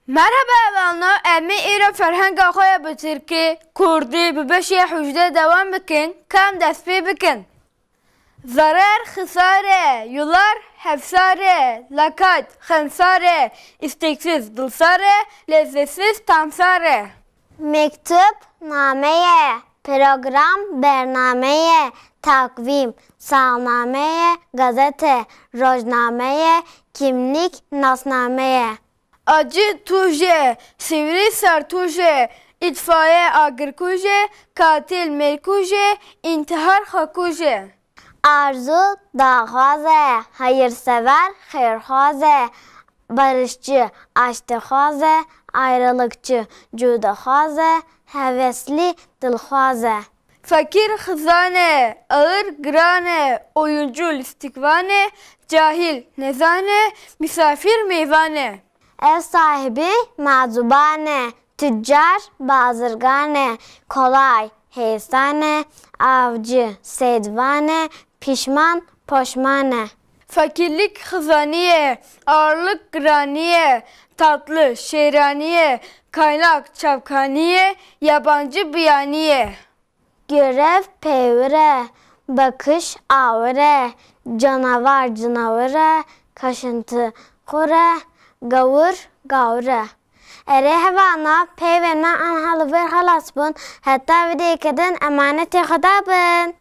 Merhaba evvelna, emi İra Ferhang Ağaya bu Türkiye, Kurdi, Bibeşiye Hücde devam bikin, kam despê bikin. Zarar xisare, yular hefsare, lakat, xensare, isteksiz dilsare, lezzetsiz tamsare. Mektup nameye, program bernameye, takvim, salnameye, gazete, rojnameye, kimlik, nasnameye. Acı tuje, sivri sertuje, itfaiye agirkuje, katil melkuje, intihar hakuje. Arzu dağxwaze, hayırsever xeyrxwaze, barışçı aştıxwaze, ayrılıkçı cudaxwaze, hevesli dilxwaze. Fakir xizane, ağır grane, oyuncu listikvane, cahil nezane, misafir meyvane. Ev sahibi mazubane, tüccar bazırgane, kolay heysane, avcı sedvane, pişman poşmane. Fakirlik xizaniye, ağırlık graniye, tatlı şehraniye, kaynak çapkaniye, yabancı biyaniye. Görev peyvire, bakış avre, canavar cınavre, kaşıntı kure, gavur gavre. Ere hevana peyvenme an halıver halas bun, hatta videyi kadın emaneti xudabın.